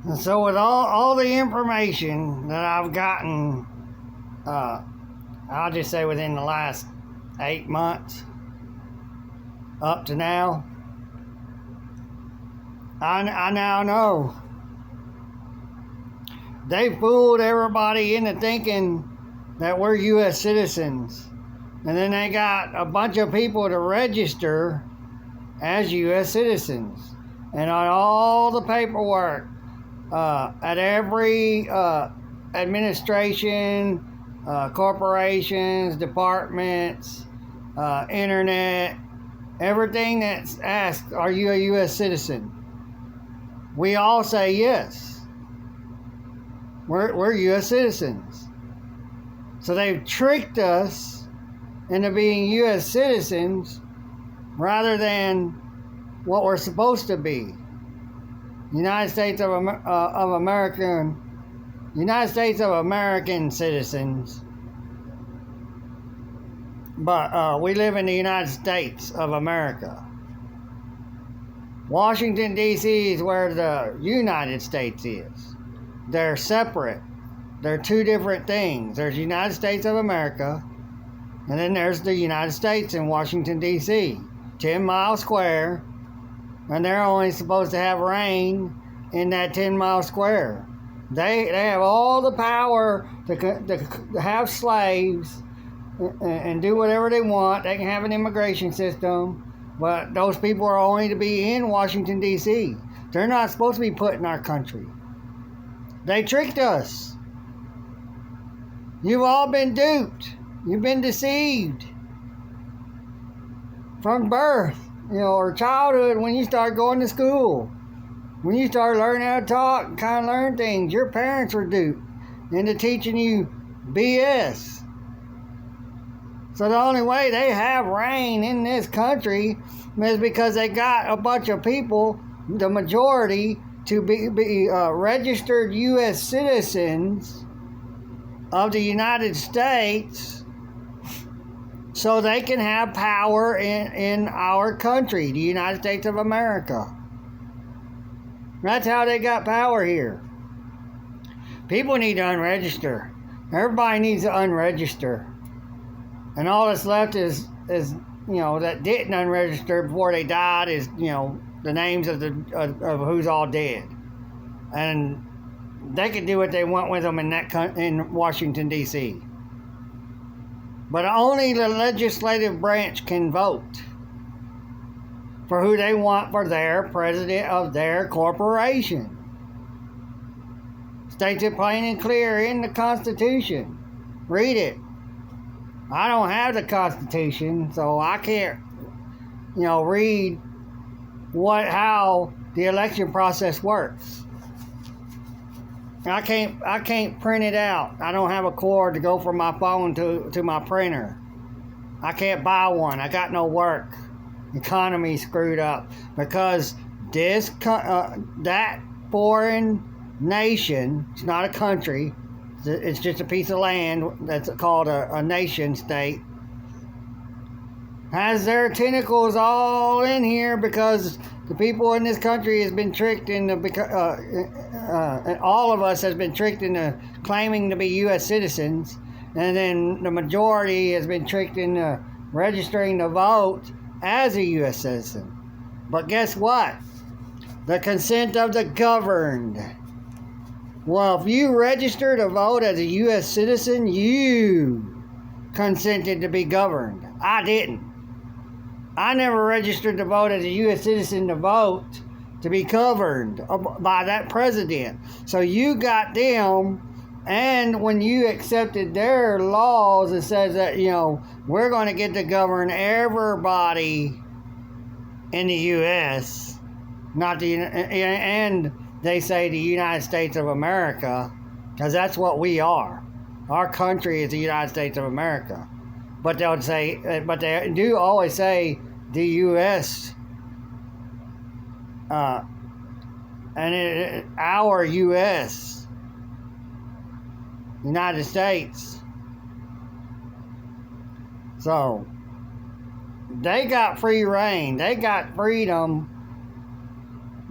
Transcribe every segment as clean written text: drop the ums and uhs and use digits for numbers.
And so with all the information that I've gotten, I'll just say within the last 8 months up to now, I now know they fooled everybody into thinking that we're U.S. citizens. And then they got a bunch of people to register as U.S. citizens. And on all the paperwork, at every administration, corporations, departments, internet, everything that's asked, are you a U.S. citizen? We all say yes. We're U.S. citizens. So they've tricked us into being U.S. citizens rather than what we're supposed to be. United States of American citizens. But we live in the United States of America. Washington, D.C. is where the United States is. They're separate. They're two different things. There's the United States of America, and then there's the United States in Washington, D.C. 10 miles square, and they're only supposed to have rain in that 10-mile square. They have all the power to have slaves and do whatever they want. They can have an immigration system, but those people are only to be in Washington, D.C. They're not supposed to be put in our country. They tricked us. You've all been duped. You've been deceived. From birth, or childhood, when you start going to school. When you start learning how to talk and kind of learn things, your parents were duped into teaching you BS. So the only way they have rain in this country is because they got a bunch of people, the majority, to be registered U.S. citizens of the United States so they can have power in our country, the United States of America. That's how they got power here. People need to unregister. Everybody needs to unregister. And all that's left is that didn't unregister before they died is, the names of who's all dead. And they can do what they want with them in Washington, D.C. But only the legislative branch can vote for who they want for their president of their corporation. States it plain and clear in the Constitution. Read it. I don't have the Constitution, so I can't, read how the election process works. I can't print it out. I don't have a cord to go from my phone to my printer. I can't buy one. I got no work. Economy screwed up because that foreign nation, it's not a country, it's just a piece of land that's called a nation state, has their tentacles all in here because the people in this country has been tricked into, and all of us has been tricked into claiming to be U.S. citizens, and then the majority has been tricked into registering to vote as a U.S. citizen. But guess what? The consent of the governed. Well, if you register to vote as a U.S. citizen, you consented to be governed. I didn't. I never registered to vote as a U.S. citizen to vote to be governed by that president. So you got them, and when you accepted their laws, it says that, we're going to get to govern everybody in the U.S., and they say the United States of America, because that's what we are. Our country is the United States of America. But they do always say the U.S. Our U.S. United States. So they got free reign. They got freedom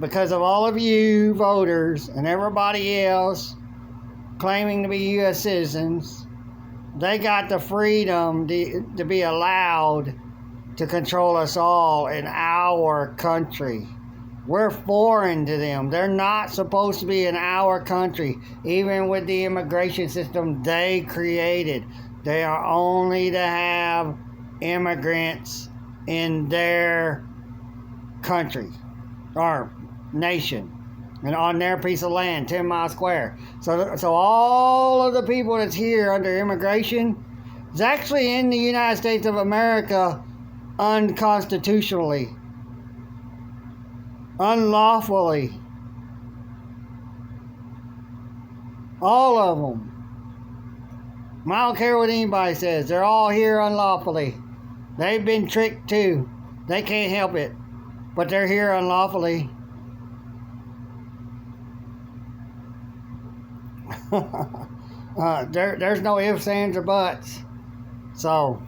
because of all of you voters and everybody else claiming to be U.S. citizens, they got the freedom to be allowed to control us all in our country. We're foreign to them. They're not supposed to be in our country, even with the immigration system they created. They are only to have immigrants in their country or nation and on their piece of land, 10 miles square. So all of the people that's here under immigration is actually in the United States of America unconstitutionally, unlawfully. All of them. I don't care what anybody says. They're all here unlawfully. They've been tricked too. They can't help it. But they're here unlawfully. There's no ifs, ands, or buts. So,